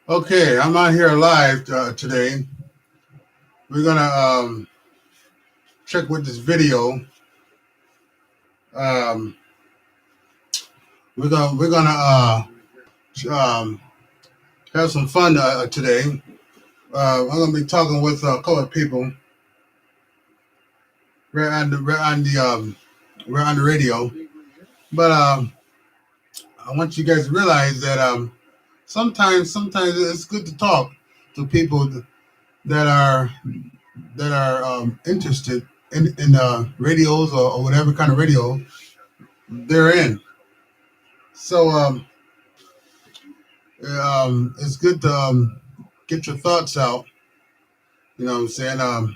Okay, I'm out here live today. We're gonna check with this video. Um, we're gonna um, have some fun today. I'm gonna be talking with a couple of people right on the radio. But I want you guys to realize that sometimes it's good to talk to people that are interested in radios or whatever kind of radio they're in. So it's good to get your thoughts out. You know what I'm saying? I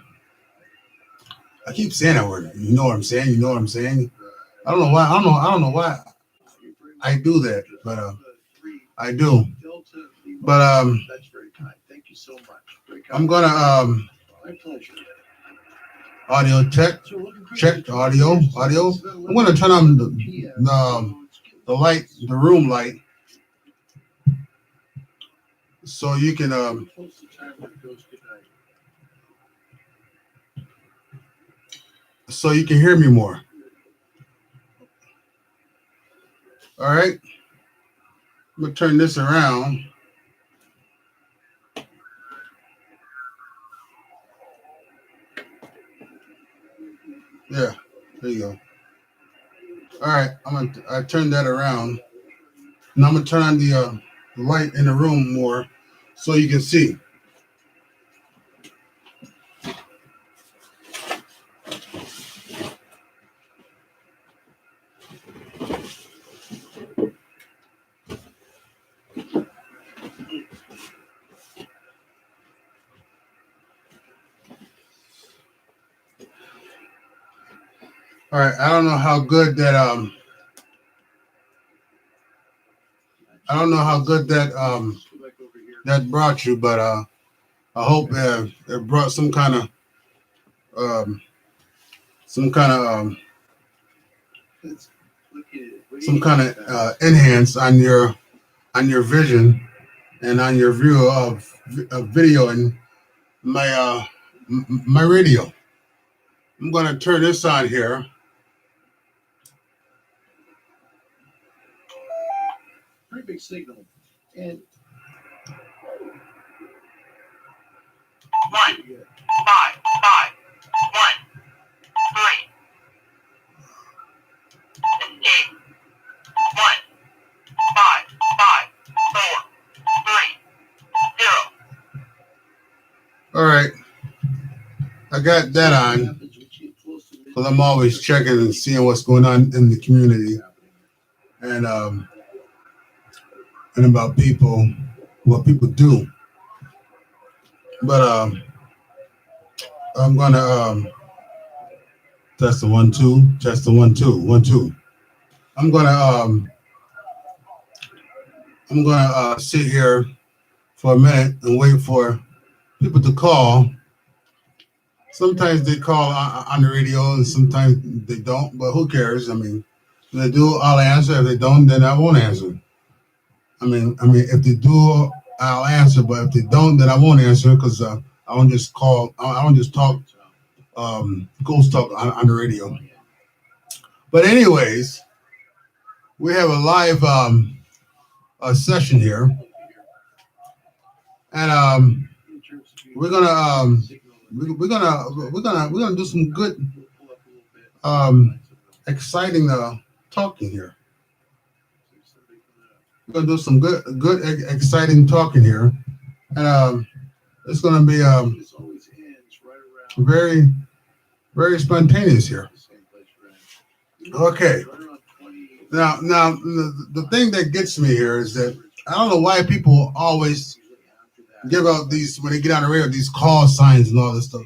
keep saying that word. You know what I'm saying? You know what I'm saying? I don't know why. I don't know why I do that, but I do. But I'm gonna audio check audio. I'm gonna turn on the light, the room light, so you can hear me more. All right. I'm gonna turn this around. Yeah, there you go. All right, I turn that around. Now I'm gonna turn on the light in the room more, so you can see. All right, I don't know how good that that brought you, but I hope it brought um, some kind of enhance on your vision and on your view of video and my my radio. I'm gonna turn this on here. Pretty big signal. And 1, 5, 5, 1, 3, 8, 1, 5, 5, 4, 3, 0. All right, I got that on because I'm always checking and seeing what's going on in the community and about people, what people do. But I'm gonna test the 1 2, test the 1 2 1 2. I'm gonna sit here for a minute and wait for people to call. Sometimes they call on the radio, and sometimes they don't. But who cares? I mean, if they do, I'll answer. If they don't, then I won't answer. If they do, I'll answer. But if they don't, then I won't answer because I won't just call. I won't just talk ghost talk on the radio. But anyways, we have a live a session here, and we're gonna we're gonna do some good exciting talking here. We're gonna do some good exciting talking here, and it's gonna be very very spontaneous here. Okay. Now the thing that gets me here is that I don't know why people always give out these when they get on the radio these call signs and all this stuff.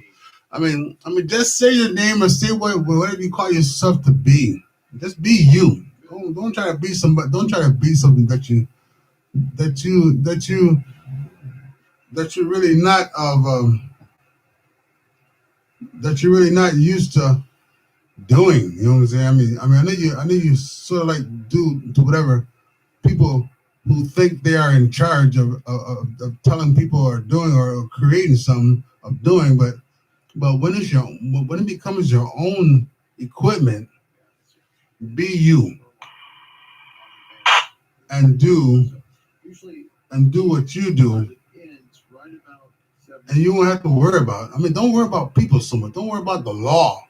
Just say your name or say whatever you call yourself to be. Just be you. Don't try to be somebody. Don't try to be something that you're really not that you're really not used to doing. You know what I'm saying? I know you sort of like do whatever people who think they are in charge of telling people or doing or creating something of doing, but when it becomes your own equipment, be you and do what you do, and you won't have to worry about it. I mean, don't worry about people so much. Don't worry about the law.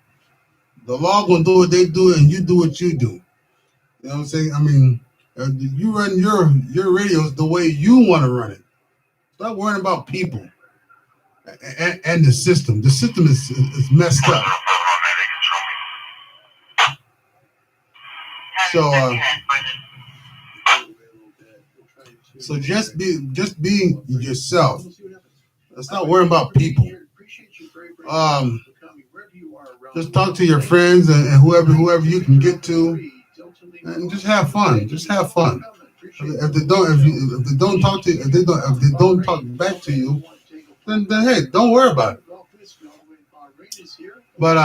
The law gonna do what they do, and you do what you do. You know what I'm saying? I mean, you run your radios the way you want to run it. Stop worrying about people and the system. The system is messed up. So so just be yourself. Let's not worry about people. Just talk to your friends and whoever you can get to, and just have fun. Just have fun. If they don't talk to you, if they don't talk back to you, then hey, don't worry about it. But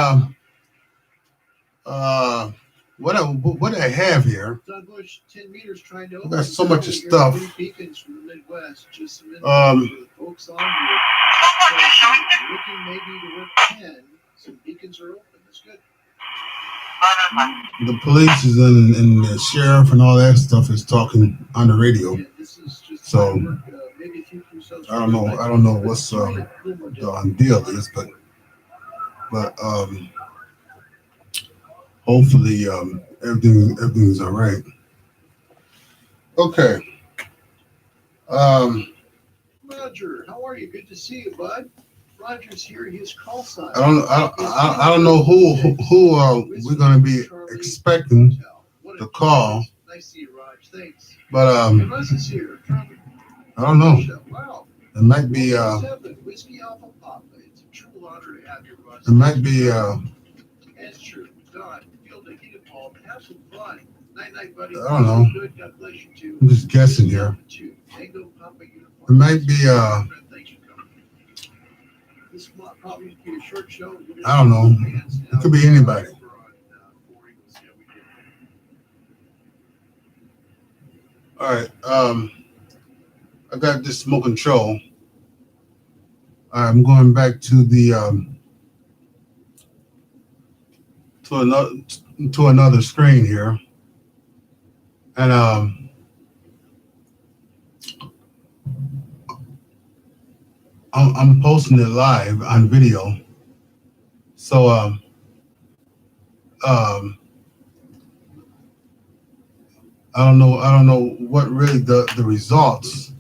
what I have here, we got so much of stuff. The police is and the sheriff and all that stuff is talking on the radio. So I don't know what's the deal is, but hopefully everything's all right. Okay. Roger, how are you? Good to see you, bud. Roger's here. His call sign. I don't know who we're gonna be expecting to call. Nice to see you, Raj. Thanks. But Russ is here. I don't know. Wow. It might be Whiskey Alpha Papa. It's a true honor to have you, Russ. it might be That's true. Don, feel the heat of Paul. Have some fun. Night, buddy. I don't know. Good. God bless you too. I'm just guessing here. It might be I don't know. It could be anybody. All right. I got this smoke control. I'm going back to the to another screen here, and I'm posting it live on video. So I don't know what really the results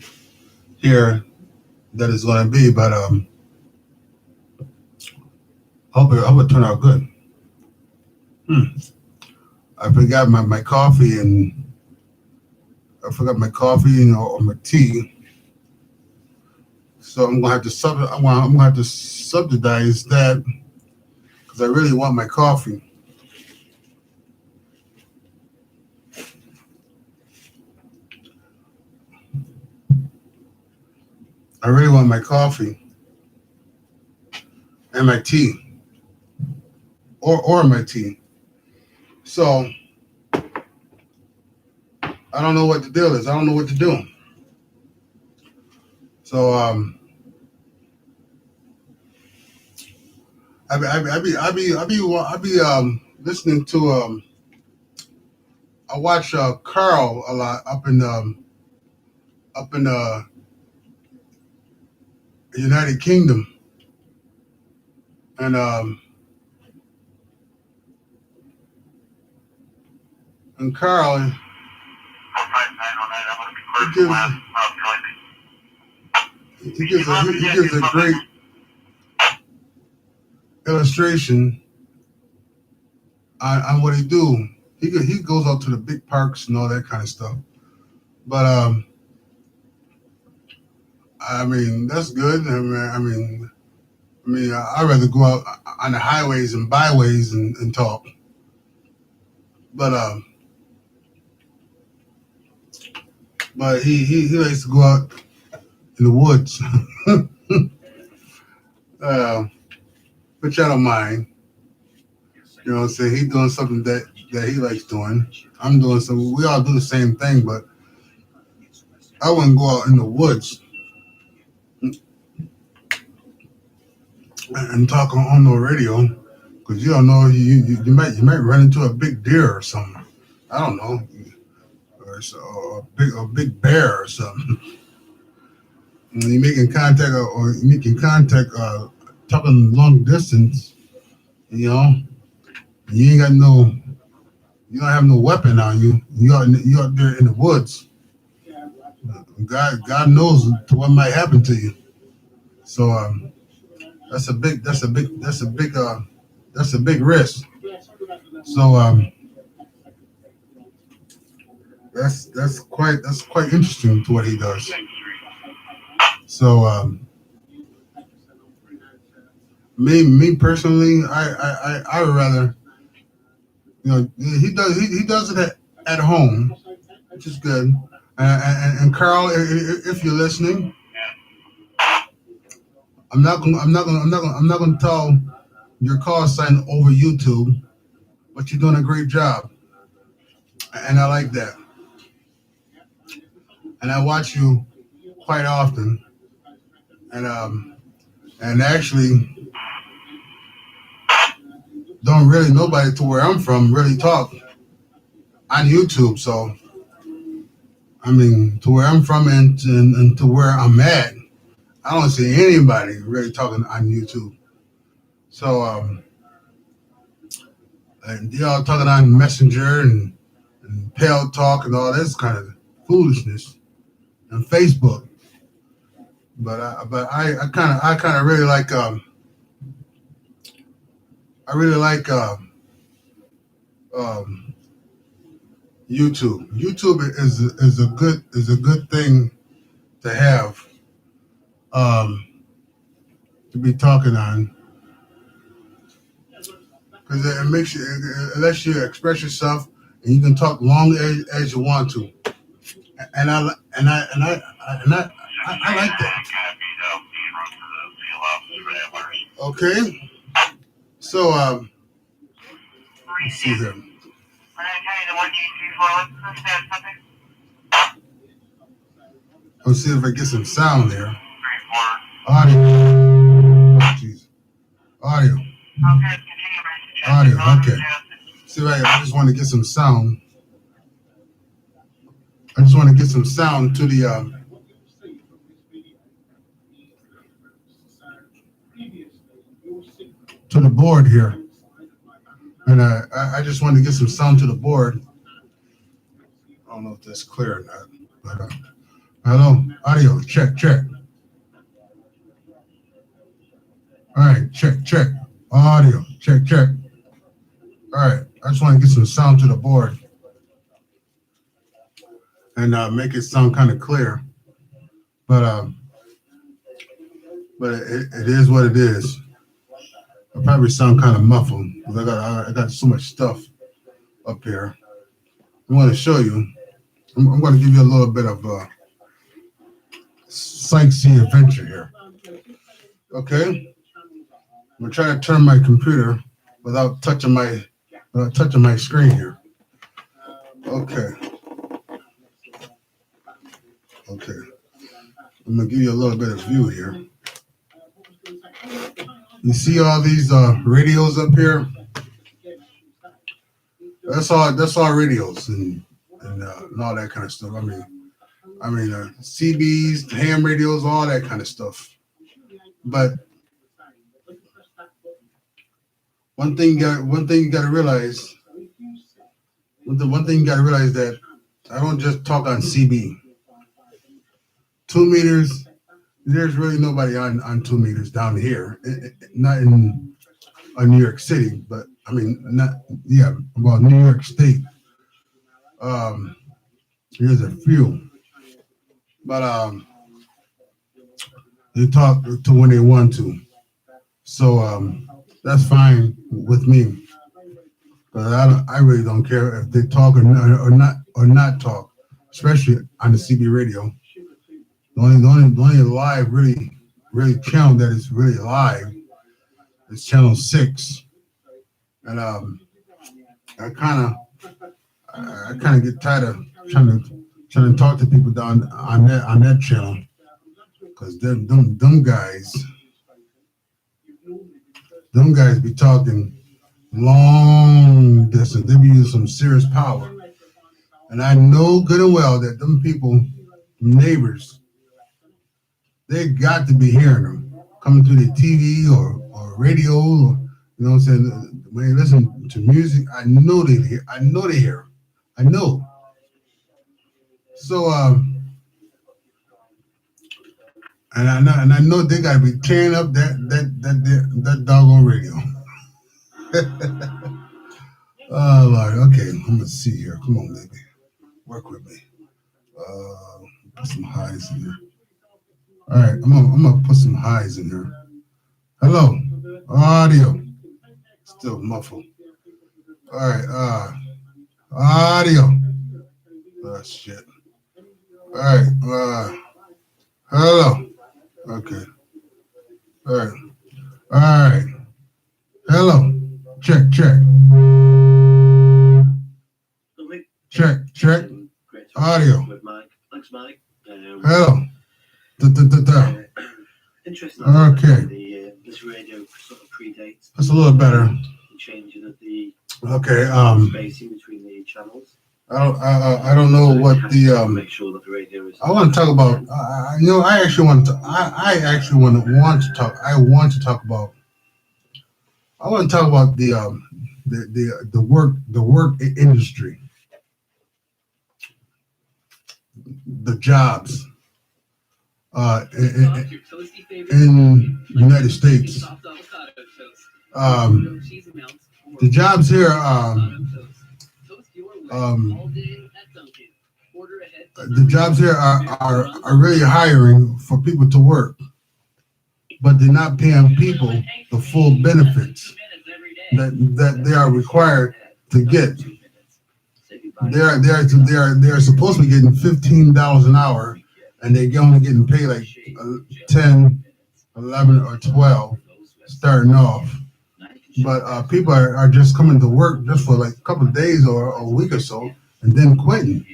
here that is going to be, but I hope it turn out good. I forgot my coffee or my tea, so I'm gonna have to subsidize that because I really want my coffee. I really want my coffee and my tea, or my tea. So I don't know what the deal is. I don't know what to do. So I be listening to I watch Carl a lot up in the United Kingdom, and Carl he gives a great illustration on what he do. He goes out to the big parks and all that kind of stuff. But I mean that's good. I mean I'd rather go out on the highways and byways and talk. But he likes to go out in the woods. Which I don't mind. You know what I'm saying? He's doing something that he likes doing. I'm doing something. We all do the same thing, but I wouldn't go out in the woods and talk on the radio because you don't know you might run into a big deer or something. I don't know, or a big bear or something. When you're making contact or you making contact, talking long distance, you know, you ain't got no, you don't have no weapon on you. You out there in the woods. God knows to what might happen to you. So that's a big risk. So that's quite interesting to what he does. So me personally, I would rather, he does it at home, which is good. And Carl, if you're listening, I'm not gonna tell your call sign over YouTube, but you're doing a great job, and I like that. And I watch you quite often, and actually don't really nobody to where I'm from really talk on YouTube. So I mean, to where I'm from and to where I'm at, I don't see anybody really talking on YouTube. So and y'all talking on Messenger and Pale Talk and all this kind of foolishness and Facebook. But I kind of really like I really like um, YouTube. YouTube is a good thing to have, um, to be talking on because it makes you, it lets you express yourself and you can talk long as you want to. And I like that. Okay, so let's see here. Let's see if I get some sound there. Audio. Oh, jeez. Audio. Audio. Okay. See if I just want to get some sound. I just want to get some sound to the board here, and I just want to get some sound to the board. I don't know if that's clear or not, but hello, audio, check, check. All right, check, check. Audio, check, check. All right, I just want to get some sound to the board and make it sound kind of clear. But it is what it is. I probably sound kind of muffled because I got so much stuff up here. I want to show you. I'm going to give you a little bit of sightseeing adventure here. Okay, I'm gonna try to turn my computer without touching my screen here. Okay, okay. I'm gonna give you a little bit of view here. You see all these radios up here? That's all radios and all that kind of stuff. I mean CBs, ham radios, all that kind of stuff. But one thing you got to realize. One thing you got to realize that I don't just talk on CB. 2 meters. There's really nobody on 2 meters down here. Not in New York City, but I mean not yeah. Well, New York State. Um, there's a few, but they talk to when they want to. So that's fine with me. But I really don't care if they talk or not talk, especially on the CB radio. The only live really channel that is really live is channel 6, and I kind of get tired of trying to trying to talk to people down on that channel, because them guys be talking long distance. They be using some serious power, and I know good and well that them people, neighbors, they got to be hearing them coming through the TV or radio, or, you know what I'm saying. When they listen to music, I know they hear. I know they hear 'em. I know. So and I know they gotta be tearing up that doggone radio. Oh Lord, okay, I'm gonna see here. Come on, baby, work with me. Put some highs in here. All right, I'm gonna put some highs in here. Hello, audio, still muffled. All right, audio. Oh shit. All right, hello. Okay. All right. All right. Hello. Check. Check. Check. Audio. Hello. Interesting. Okay. This radio sort of predates. That's a little better. Changing of the okay. Spacing between the channels. I don't know what the make sure that the radio is. I want to talk about. I actually want to. I actually want to talk. I want to talk about. I want to talk about the work industry, the jobs in United States. The jobs here. The jobs here are really hiring for people to work, but they're not paying people the full benefits that they are required to get. They are supposed to be getting $15 an hour, and they're only getting paid like 10, 11, or 12 starting off. But people are just coming to work just for like a couple of days or a week or so, and then quitting,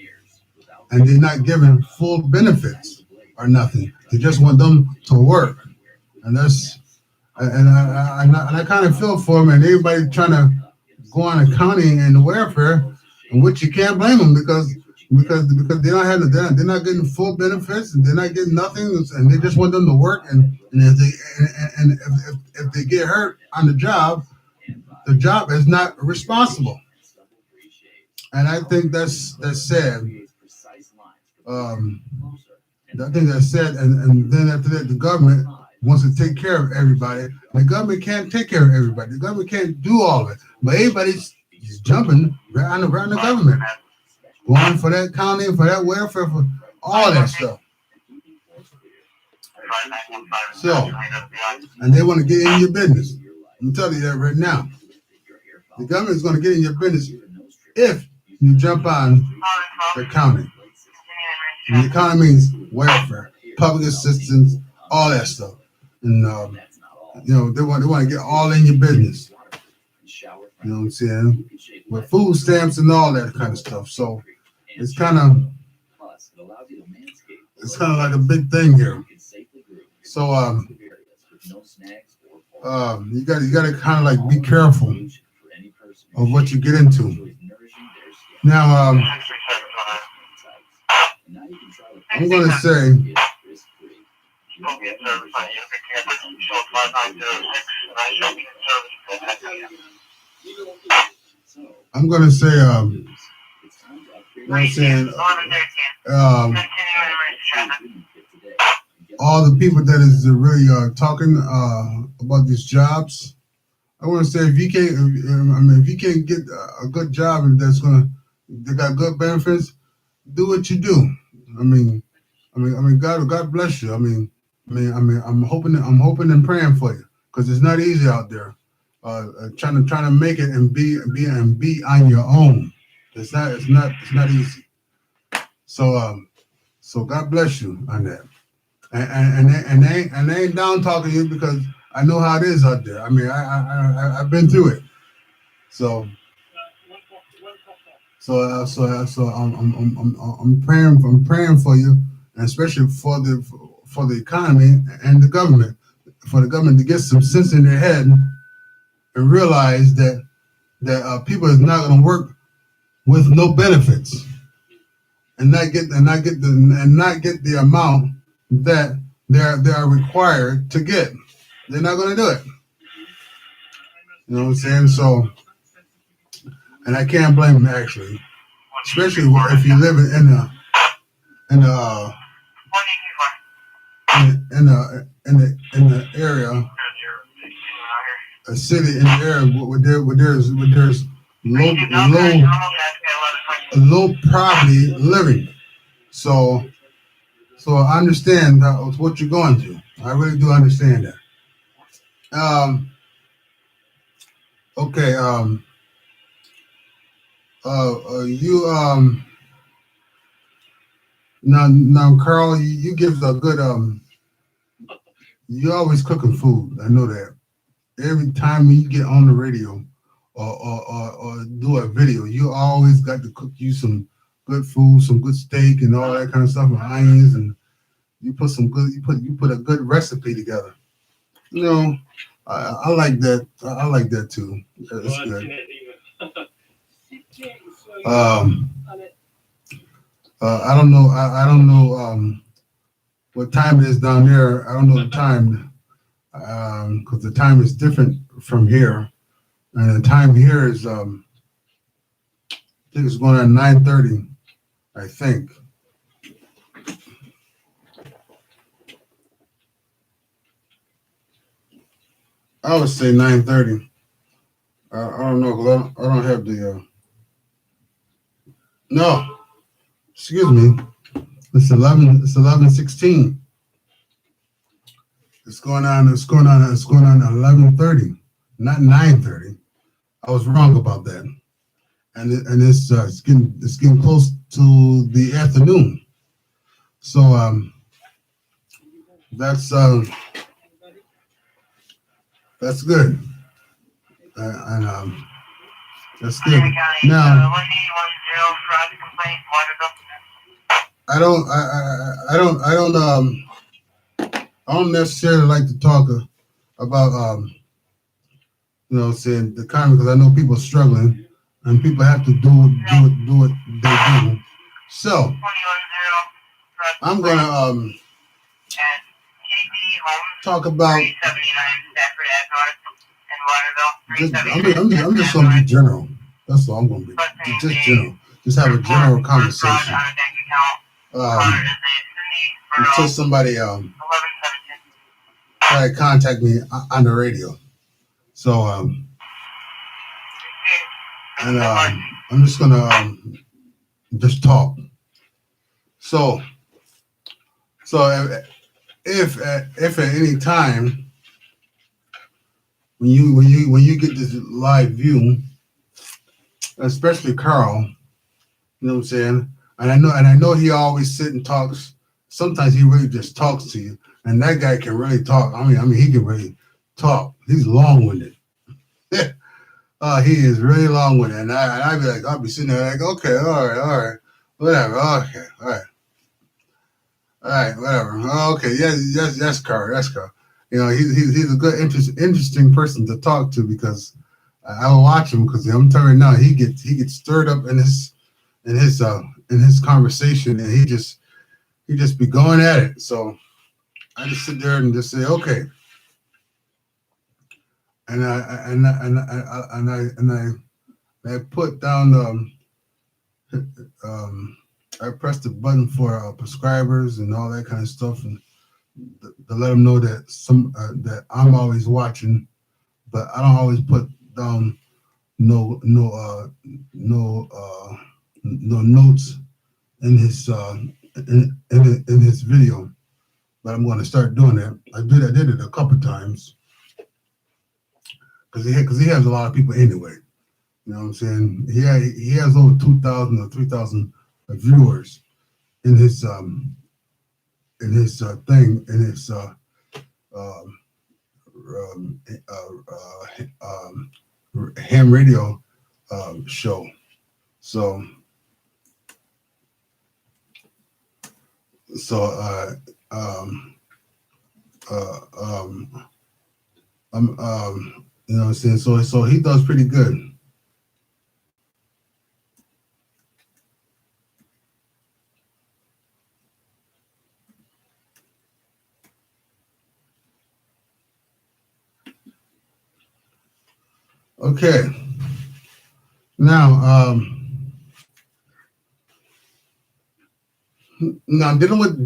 and they're not given full benefits or nothing. They just want them to work, and I kind of feel for them, and everybody trying to go on accounting and welfare, in which you can't blame them because they don't have they're not getting full benefits, and they're not getting nothing, and they just want them to work, and if they get hurt on the job is not responsible, and I think that's sad. I think that's sad, and then after that, the government wants to take care of everybody. The government can't take care of everybody. The government can't do all of it, but everybody's jumping around the government, going for that county, for that welfare, for all that stuff. So, and they want to get in your business. I'm telling you that right now. The government is going to get in your business if you jump on the county. And the county means welfare, public assistance, all that stuff. And they want to get all in your business. You know what I'm saying? With food stamps and all that kind of stuff. So it's kind of like a big thing here. So you got to kind of like be careful of what you get into. Now I'm going to say all the people that is really talking about these jobs. I want to say if you can't get a good job and they got good benefits, do what you do. I mean, God bless you. I'm hoping and praying for you, because it's not easy out there. Trying to make it and be on your own. It's not easy. So God bless you on that. And they ain't down talking to you, because I know how it is out there. I've been through it. So I'm praying for you, and especially for the economy and the government, for the government to get some sense in their head and realize that people is not going to work with no benefits and not get the amount that they are required to get. They're not going to do it. You know what I'm saying? So, and I can't blame them actually, especially if you live in a in the area, a city in the area where there's low poverty living. So I understand what you're going through. I really do understand that. Okay. You now Carl, you give a good You always cooking food. I know that. Every time you get on the radio or do a video, you always got to cook you some good food, some good steak and all that kind of stuff, and onions, and you put a good recipe together. You know, I like that. I like that too. That's good. Um, I don't know. I don't know what time it is down there. I don't know the time because the time is different from here, and the time here is I think it's going on 9:30. I think. I would say 9:30. I don't know because I don't have the. No, excuse me. It's 11. It's 11:16. It's going on. It's going on. It's going on 11:30, not 9:30. I was wrong about that. And it's getting close to the afternoon. So that's that's good. And that's good. Now I don't necessarily like to talk about saying the economy because I know people are struggling and people have to do what they do. So I'm gonna talk about. I'm just gonna be general. That's all I'm gonna be. Just general. Just have a general conversation. Until somebody try to contact me on the radio. So and I'm just gonna just talk. So if at any time when you get this live view, especially Carl, you know what I'm saying, and I know he always sit and talks. Sometimes he really just talks to you, and that guy can really talk. I mean he can really talk. He's long-winded. He is really long-winded, and I'd be like, I'll be sitting there like, okay, all right, whatever, okay, all right, whatever, okay, yes, Carl, that's Carl. You know, he's a good, interesting person to talk to because I will watch him because I'm telling you now, he gets stirred up in his conversation, and he just be going at it. So I just sit there and just say, okay, and I put down I press the button for prescribers and all that kind of stuff, and to let them know that that I'm always watching, but I don't always put down no notes in his in his video, but I'm going to start doing that. I did it a couple times because he has a lot of people anyway. You know what I'm saying? He has over 2,000 or 3,000 viewers in his thing in his um, ham radio show. So so uh, um, you know what I'm saying? So he does pretty good. Okay. Now, now dealing with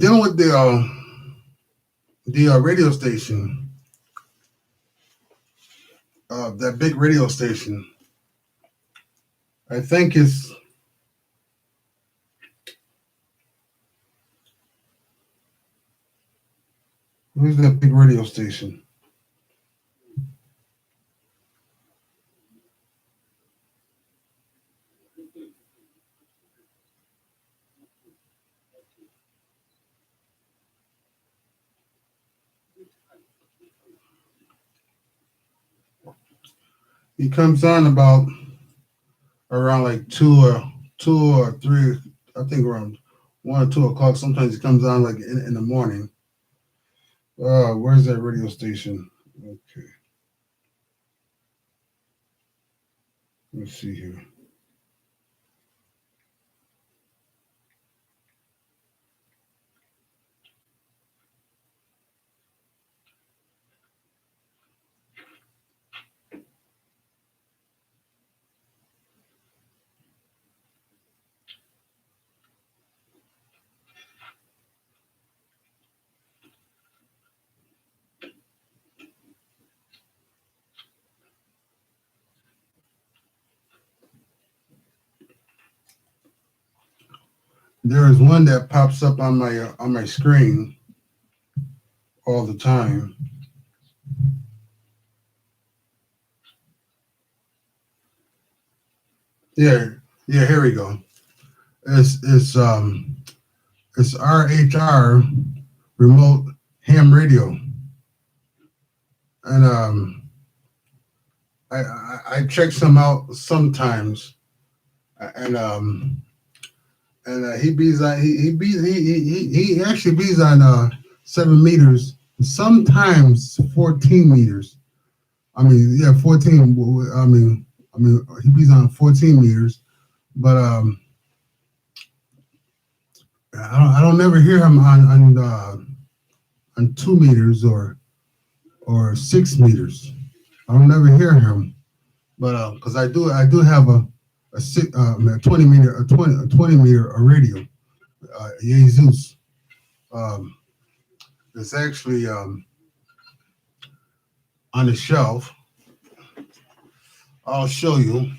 the radio station, that big radio station. I think it's who's that big radio station? He comes on about around like two or three. I think around 1 or 2 o'clock. Sometimes he comes on like in the morning. Where's that radio station? Okay, let's see here. There is one that pops up on my screen all the time. Yeah, yeah. Here we go. It's RHR remote ham radio, and I check some out sometimes, and he bees on he actually bees on 7 meters, sometimes 14 meters. I mean, yeah, 14. I mean, he bees on 14 meters, but I don't never hear him on 2 meters or 6 meters. I don't never hear him, but because I do have a 20 meter a 20 meter radio, Jesus. Um, it's actually on the shelf. I'll show you.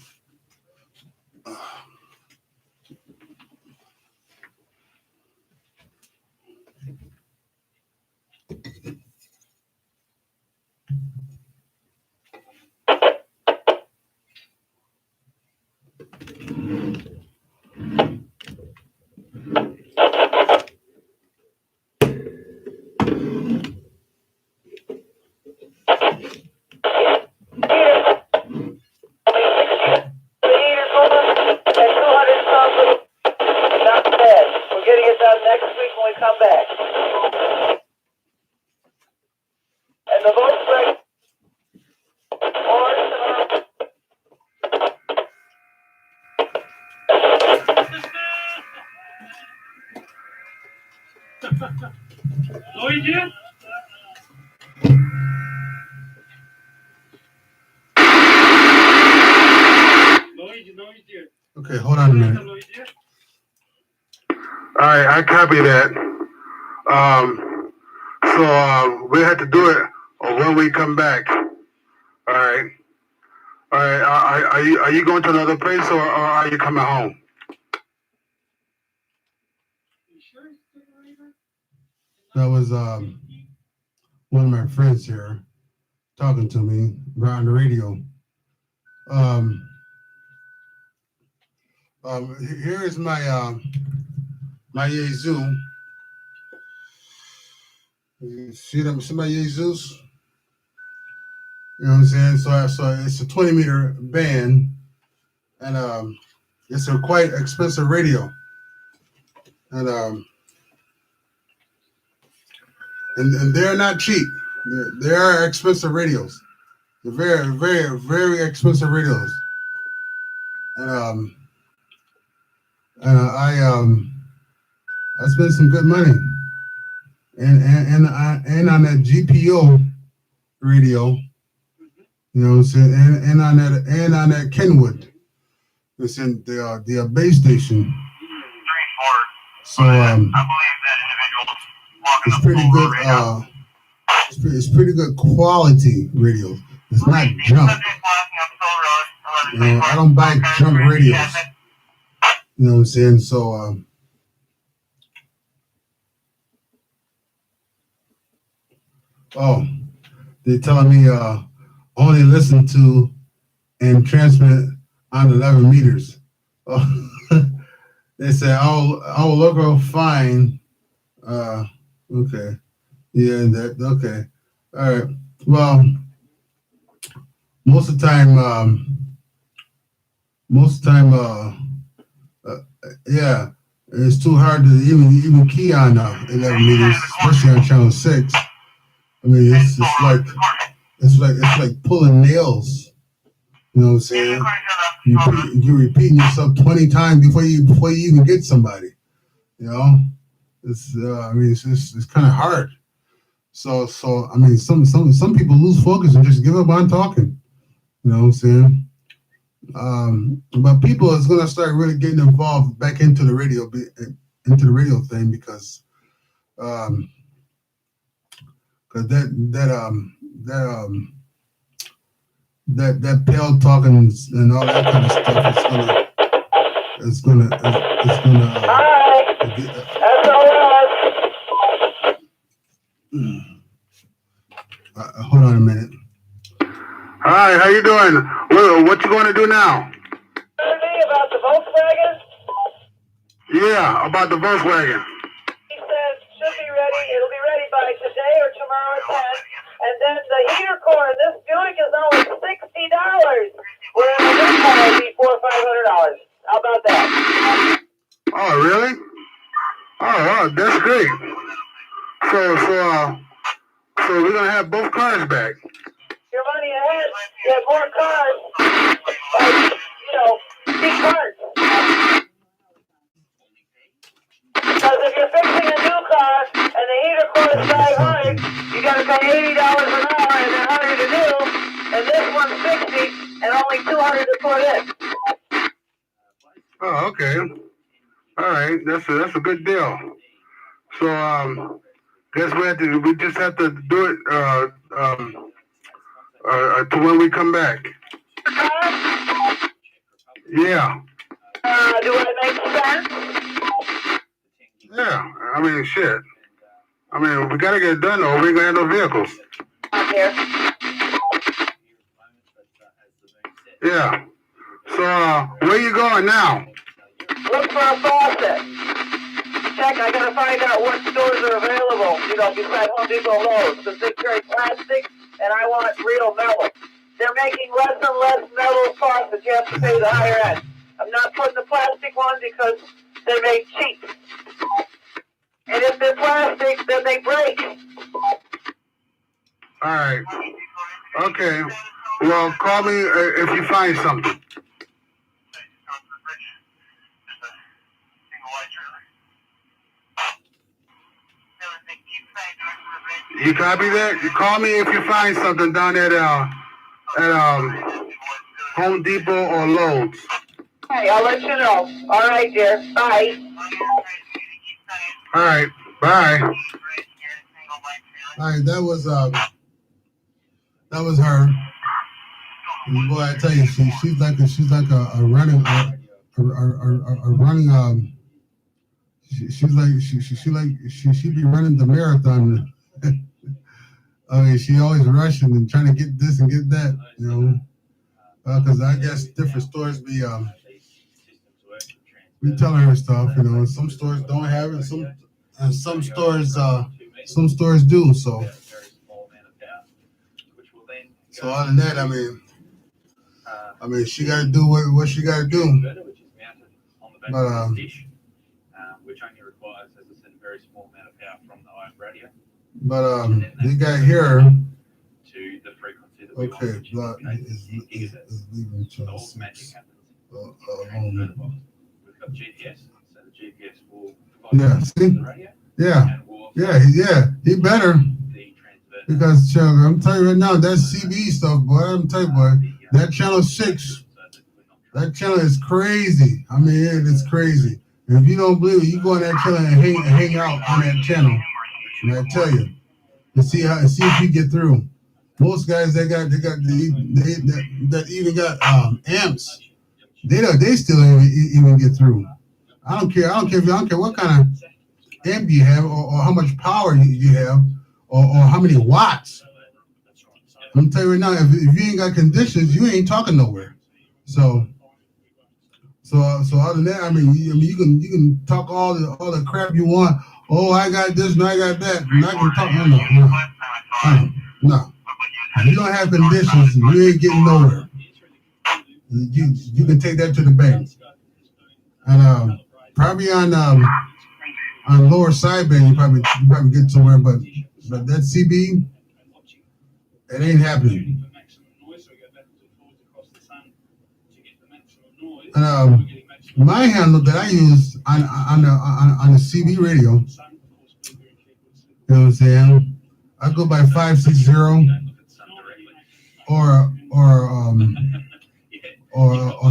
Okay, hold on a minute. All right, I copy that. So we have to do it when we come back. All right. All right. Are you going to another place or are you coming home? That was one of my friends here talking to me on the radio. Um, Here is my Yezu. You see them? See my Yezus? You know what I'm saying? So it's a 20 meter band, and It's a quite expensive radio, and and they're not cheap. They are expensive radios. They're very, very, very expensive radios, and I spent some good money, and on that GPO radio, you know what I'm saying, and on that Kenwood, it's in the base station. So it's pretty good. It's pretty good quality radio. It's not junk. You know, I don't buy junk radios. You know what I'm saying? So oh, they're telling me only listen to and transmit on 11 meters. Oh, they say I'll look real fine. Okay, yeah, that okay, all right. Well, most of the time, most of the time, yeah, it's too hard to even key on 11 meters, especially on channel 6. I mean, it's like pulling nails. You know what I'm saying? You're repeating yourself 20 times before you even get somebody. You know, I mean, it's kind of hard. So I mean, some people lose focus and just give up on talking. You know what I'm saying? But people is gonna start really getting involved back into the radio thing because that pale talking and all that kind of stuff it's gonna hold on a minute. Hi, how you doing? What you going to do now? About the Volkswagen? Yeah, about the Volkswagen. He said should be ready. It'll be ready by today or tomorrow at 10. And then the heater core in this Buick is only $60. Where in this car would be $400 or $500. How about that? Oh, really? Oh, that's great. So we're gonna have both cars back. Your money ahead. You have more cars. Big cars. Because if you're fixing a new car and the heater core is 500, you gotta pay $80 an hour and they're harder to do. And this one's 60 and only 200 to put in. Oh, okay. All right, that's a good deal. So guess we just have to do it to when we come back. Yeah. Do I make sense? Yeah. I mean, shit. I mean, we gotta get it done, or we're gonna have no vehicles. Out here. Yeah. So where you going now? Look for a faucet. Check, I gotta find out what stores are available, besides Home Depot and Lowe's. Because they carry plastic, and I want real metal. They're making less and less metal faucets. You have to pay the higher end. I'm not putting the plastic one because they're made cheap. And if they're plastic, then they break. All right. Okay. Well, call me if you find something. You copy that? You call me if you find something down at Home Depot or Lowe's. Hey, I'll let you know. All right, dear. Bye. All right. Bye. All right. That was her. And boy, I tell you, she's like a running she'd be running the marathon. I mean, she always rushing and trying to get this and get that, because I guess different stores be telling her stuff, some stores don't have it, some stores do. So other than that, I mean, she got to do what she got to do. But dish, which only requires, as I said, a very small amount of power from the iron radio they got here. to the frequency that we want, Okay, which is blood 860 is gigahertz. leaving So channel all the magic 6. happens Alone. We've got GPS, so the GPS will provide Yeah, see? the radio, Yeah, and will he better. the transverse. Because I'm telling you right now, that CB stuff, boy, I'm telling you, boy, that channel 6, that channel is crazy. I mean, it is crazy. And if you don't believe it, you go on that channel and hang out on that channel. And I tell you, to see if you get through. Most guys that even got amps, they still even get through. I don't care what kind of amp you have or how much power you have or how many watts. I'm telling you right now, if you ain't got conditions, you ain't talking nowhere. So other than that, I mean, you can talk all the crap you want. Oh, I got this and I got that, and I can talk. No. If you don't have conditions, you ain't getting nowhere. You can take that to the bank. And probably on lower sideband, you probably get somewhere, but that CB, it ain't happening. And my handle that I use on the CB radio, you know what I'm saying? I go by 560 or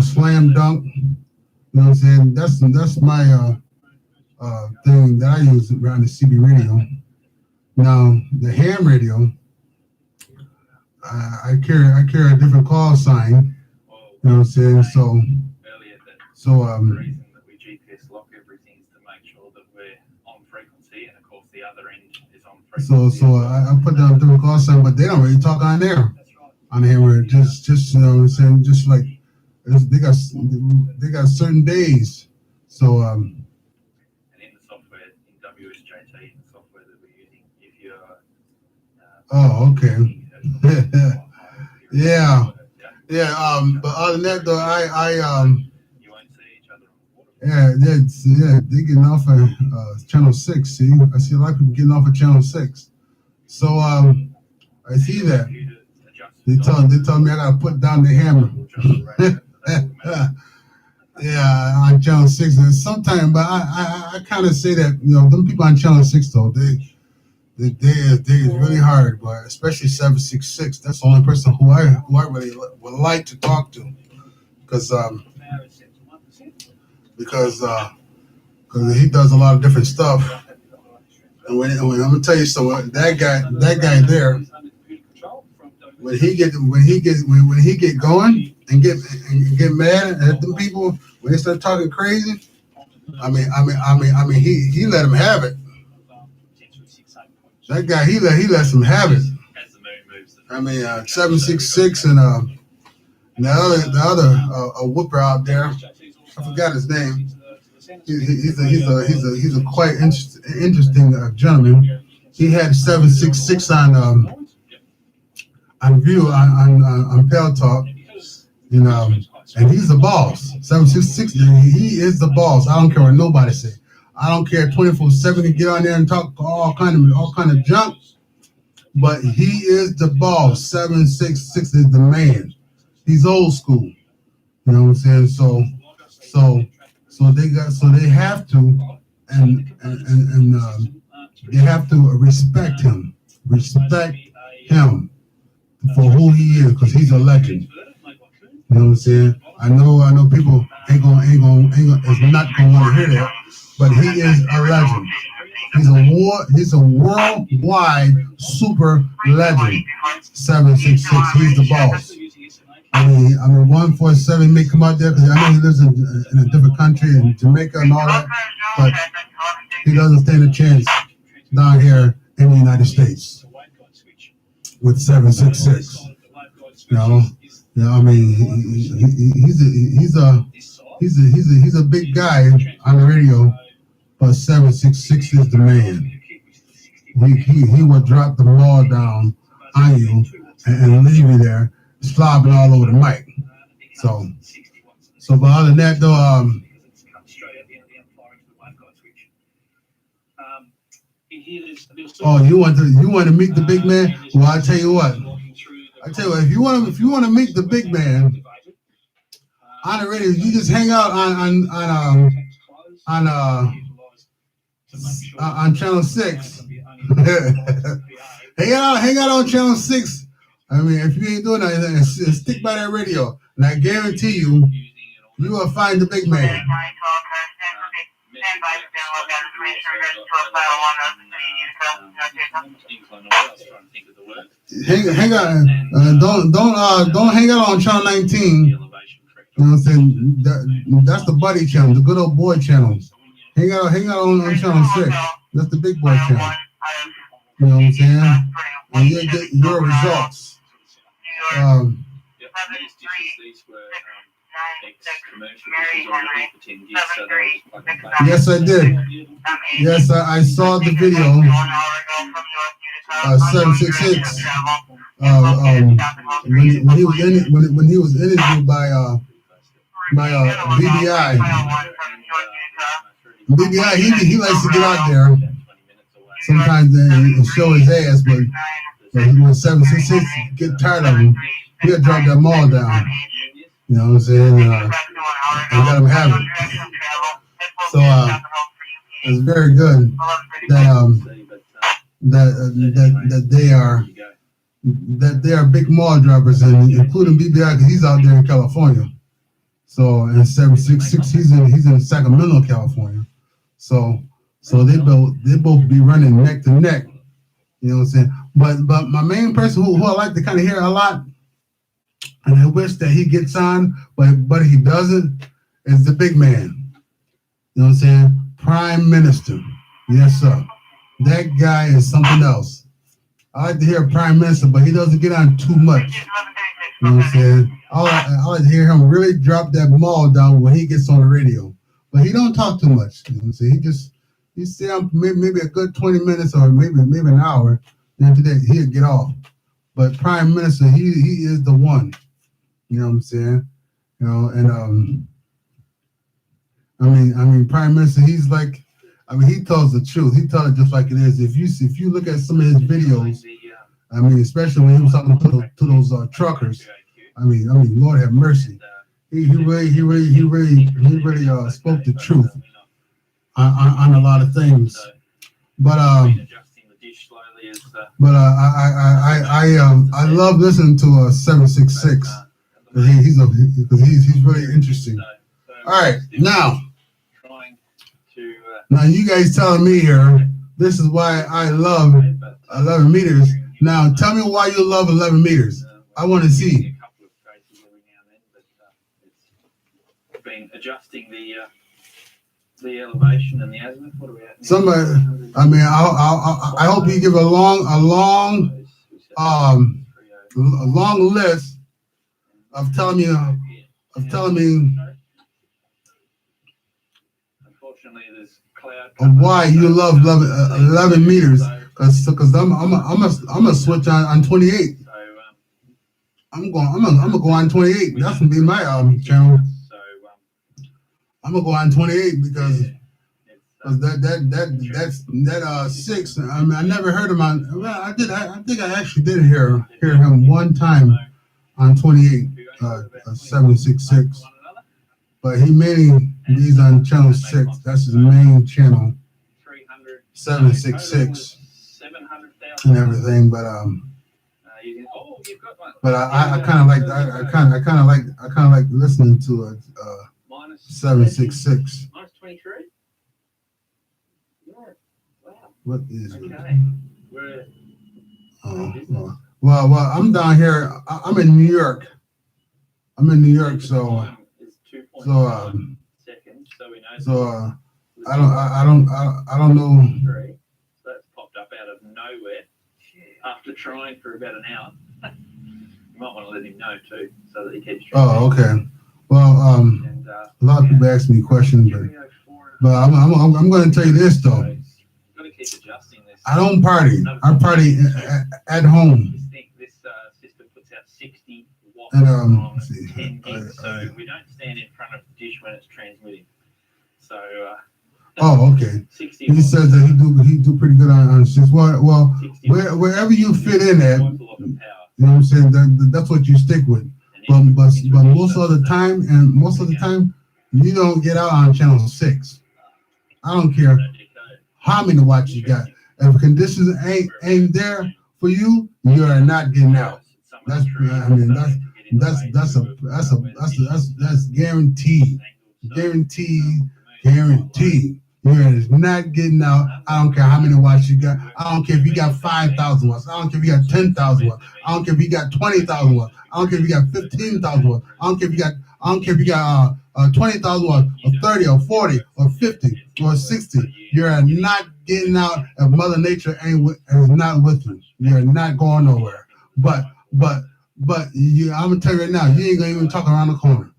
slam dunk. You know what I'm saying? That's my thing that I use around the CB radio. Now the ham radio, I carry a different call sign. You know what I'm saying? So the reason that we GPS lock everything is to make sure that we're on frequency, and of course the other end is on frequency. So I put down a different call sign, but they don't really talk on there. On the hammer, just you know what I'm saying, just like they got certain days. So and in the software, in WSJT, the software that we're using, if you're okay. Yeah. But other than that, though, I you won't see each other on the water. they getting off of channel 6. See, I see a lot of people getting off of channel 6. So I see that they tell me I gotta put down the hammer. Yeah, on channel 6. And sometimes, but I kind of say that, you know, them people on channel 6 though, they is really hard, but especially 766. That's the only person who I really would like to talk to, because he does a lot of different stuff. And when I'm gonna tell you, so that guy there, when he get going and get mad at them people when they start talking crazy, I mean he let him have it. That guy, he lets him have it. I mean, 766 and the other whooper out there, I forgot his name. He's a quite interesting gentleman. He had 766 on view on Pale Talk, you know, and he's the boss. 766, he is the boss. I don't care what nobody say. I don't care 24/7 to get on there and talk all kind of junk, but he is the boss. 766 is the man. He's old school. You know what I'm saying? So they have to and they have to respect him for who he is, because he's a legend. You know what I'm saying? I know people ain't gonna is not gonna want to hear that, but he is a legend. He's a worldwide super legend. 766. He's the boss. I mean 147 may come out there because I know he lives in a different country, in Jamaica and all that, but he doesn't stand a chance down here in the United States with 766. You know, I mean, he's a big guy on the radio, but 766 is the man. He will drop the ball down on you and leave you there slobbing all over the mic. So but other than that though, Oh, you want to meet the big man? Well, I tell you what. If you want to meet the big man on the radio, you just hang out on channel 6. hang out on channel 6. I mean, if you ain't doing anything, stick by that radio, and I guarantee you will find the big man. Hang on. Don't hang out on channel 19. You know what I'm saying? That's the buddy channel, the good old boy channel. Hang out on channel 6. That's the big boy channel. You know what I'm saying? And you'll get your results. Yes, I did. Yes, I saw the video. 766. When he was interviewed by BBI. BBI, he likes to get out there sometimes and show his ass, but when 766 get tired of him, he'll drop that mall down. You know what I'm saying? And let him have it. So it's very good that they are big mall droppers, and including BBI, because he's out there in California. So in 766, he's in Sacramento, California. So they both be running neck to neck. You know what I'm saying? But my main person who I like to kind of hear a lot, and I wish that he gets on, but he doesn't, is the big man. You know what I'm saying? Prime Minister. Yes, sir. That guy is something else. I like to hear Prime Minister, but he doesn't get on too much. You know what I'm saying? I like to hear him really drop that mall down when he gets on the radio. But he don't talk too much. You know what I'm saying? He stay on maybe a good 20 minutes or maybe an hour. Then today he'll get off. But Prime Minister, he is the one. You know what I'm saying? You know, and I mean, Prime Minister, he's like, he tells the truth. He tells it just like it is. If you look at some of his videos, I mean, especially when he was talking to those truckers, I mean, Lord have mercy. He really spoke the truth on a lot of things. But I love listening to 766. He's really interesting. All right, now you guys telling me here, this is why I love 11 meters. Now tell me why you love 11 meters. I want to see. Been adjusting the elevation and the azimuth. What are we at? Somebody, I mean, I hope you give a long list of telling me. Unfortunately, there's cloud. Of why you love 11 meters? Because I'm gonna switch on 28. So I'm gonna go on 28. That's gonna be my channel. I'm gonna go on 28 because that 6. I mean, I never heard him on. Well, I did. I think I actually did hear him one time on 28, 766. But he mainly he's on channel 6. That's his main channel. 766 and everything. But I kind of like listening to 766. Minus 23. Wow. What is it? Okay. Well, I'm down here. I'm in New York. So I don't know. So that's popped up out of nowhere after trying for about an hour. You might want to let him know too, so that he keeps trying. Oh, okay. Well, a lot of people ask me questions, but I'm going to tell you this though. I don't party. I party at home. This system puts out 60 watts And from 10 gigs, so we don't stand in front of the dish when it's transmitting. So Oh, okay. 60. He says that he do pretty good on 6. Well, wherever you fit in at, you know what I'm saying. That's what you stick with. But most of the time, you don't get out on channel 6. I don't care how many watts you got. If conditions ain't there for you, you are not getting out. That's guaranteed. Guaranteed. You're not getting out. I don't care how many watts you got. I don't care if you got 5,000 watts. I don't care if you got 10,000 watts. I don't care if you got 20,000 watts. I don't care if you got 15,000 watts. I don't care if you got 20,000 watts or 30 or 40 or 50 or 60. You're not getting out if Mother Nature is not with you. You're not going nowhere. But I'm gonna tell you right now, you ain't gonna even talk around the corner.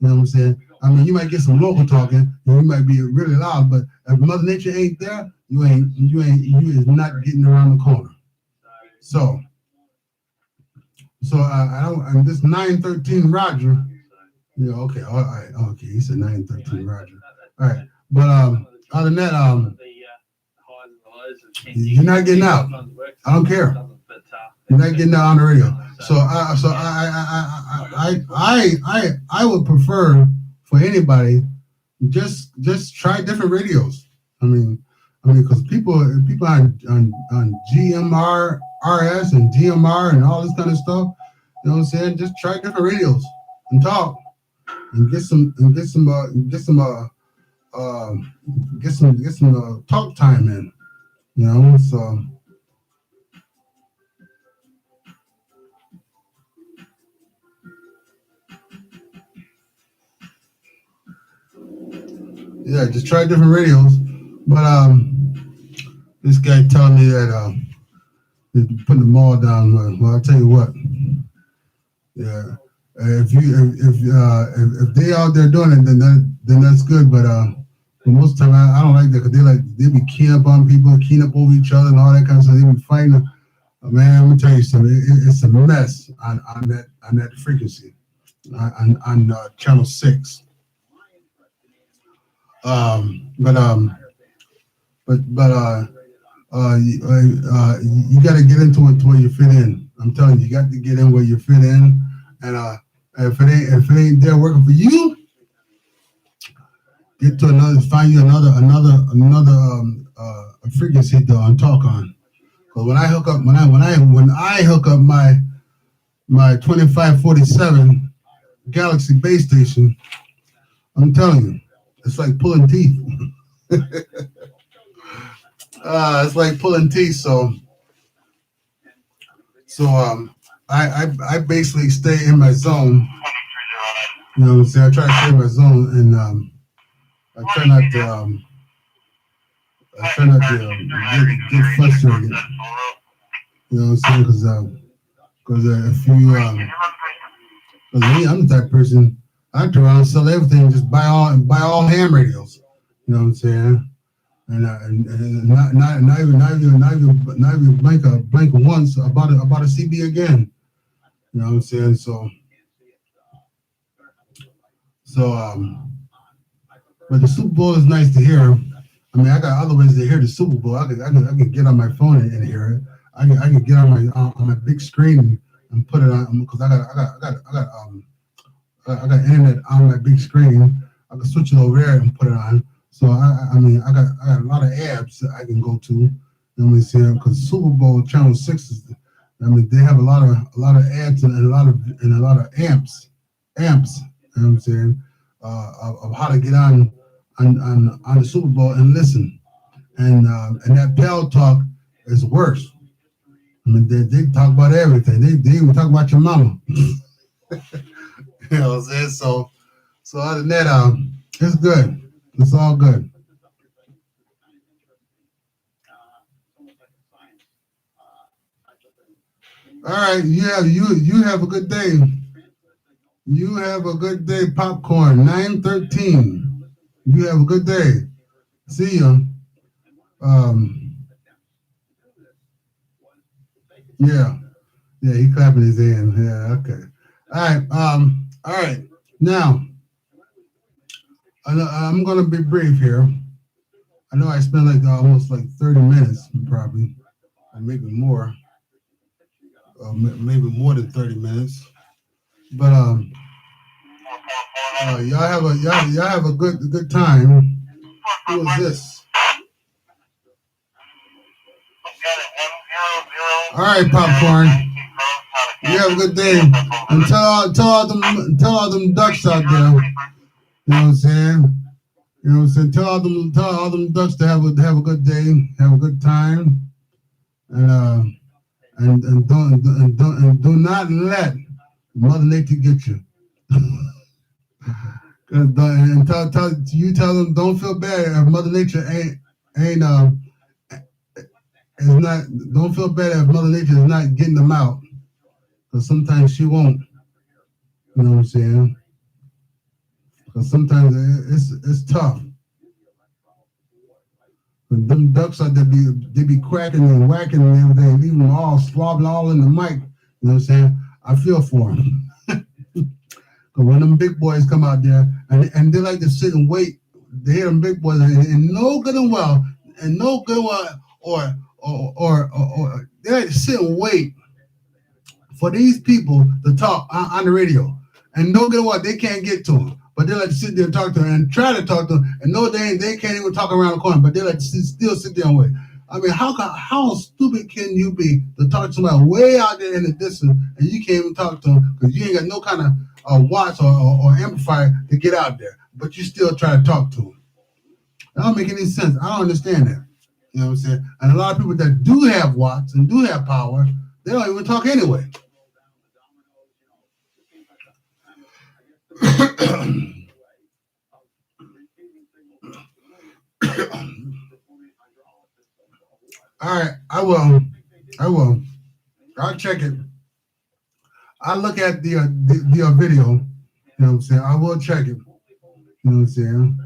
You know what I'm saying? I mean, you might get some local talking, and you might be really loud, but if Mother Nature ain't there, you is not getting around the corner. So I don't. And this 913 Roger. Yeah, okay, all right, okay. He said 913 Roger. All right, but other than that, you're not getting out. I don't care. You're not getting out on the radio. So I would prefer for anybody just try different radios. I mean, because people on GMR, RS, and DMR and all this kind of stuff. You know what I'm saying? Just try different radios and talk and get some talk time in. You know, so. Yeah, just try different radios. But this guy telling me that they're putting them all down. Well, I'll tell you what. Yeah, if they out there doing it, then that's good. But most of the time I don't like that because they be keying up on people, keying up over each other and all that kind of stuff. They be fighting. Man, let me tell you something. It's a mess on that frequency on channel 6. You got to get into it to where you fit in. I'm telling you, you got to get in where you fit in, and if it ain't there working for you, find you another frequency to talk on. Because when I hook up my 2547 Galaxy base station, I'm telling you, it's like pulling teeth. It's like pulling teeth. So I basically stay in my zone. You know what I'm saying? I try to stay in my zone, and I try not to get frustrated. You know what I'm saying? Because if you because me, I'm the type of person I turn around and sell everything, and just buy all ham radios. You know what I'm saying? And not even blink once about a CB again. You know what I'm saying? But the Super Bowl is nice to hear. I mean, I got other ways to hear the Super Bowl. I can get on my phone and hear it. I can get on my big screen and put it on because I got internet on my big screen. I can switch it over there and put it on. So I got a lot of apps that I can go to. You know what I'm saying? Because Super Bowl Channel 6 is, they have a lot of ads and a lot of amps. You know what I'm saying? Of how to get on the Super Bowl and listen. And that Pal Talk is worse. I mean, they talk about everything. They even talk about your mama. You know what I'm saying? So other than that, it's good. It's all good. All right, yeah, you have a good day. You have a good day, Popcorn. 913. You have a good day. See ya. Yeah, he clapping his hand. Yeah, okay. All right. Now, I'm gonna be brief here. I know I spent like almost like 30 minutes, probably, or maybe more, maybe more than 30 minutes. But y'all have a good time. Who is this? All right, popcorn. You have a good day. And tell all them ducks out there. You know what I'm saying? You know what I'm saying? Tell all them ducks to have a good day, have a good time, and do not let Mother Nature get you. And tell them don't feel bad if Mother Nature ain't is not don't feel bad if Mother Nature is not getting them out, because sometimes she won't. You know what I'm saying? Because sometimes it's tough. But them ducks out there they be cracking and whacking and everything, leaving them all slobbing all in the mic. You know what I'm saying? I feel for them. Because when them big boys come out there and they like to sit and wait, they hear them big boys and no good and well, or they like to sit and wait for these people to talk on the radio. And no good and well, they can't get to them. But they like to sit there and talk to them and try to talk to them. And no, they can't even talk around the corner, but they like to still sit there and wait. I mean, how stupid can you be to talk to somebody way out there in the distance and you can't even talk to them because you ain't got no kind of watch or amplifier to get out there, but you still try to talk to them? That don't make any sense. I don't understand that. You know what I'm saying? And a lot of people that do have watts and do have power, they don't even talk anyway. All right, I will. I'll check it. I'll look at the video. You know what I'm saying? I will check it. You know what I'm saying?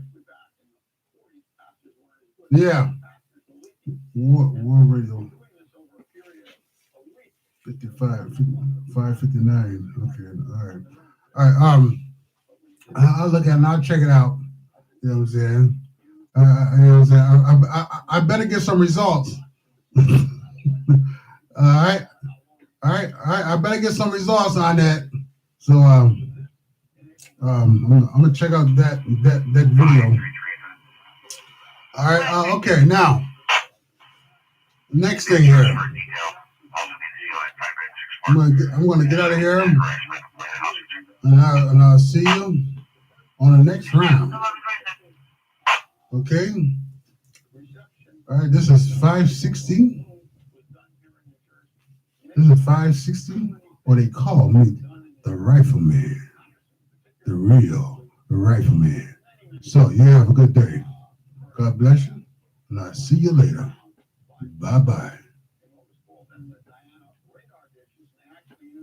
Yeah. War radio. 559. Okay. All right. All right. I'll look at it and I'll check it out. You know what I'm saying? You know what I'm saying? I better get some results. All right. I better get some results on that. So I'm gonna check out that video. All right. Okay. Now, next thing here. I'm gonna get out of here, and I'll see you on the next round. Okay. All right. This is 560. This is 560, or they call me the Rifleman, the real Rifleman. So you have a good day. God bless you, and I'll see you later. Bye-bye.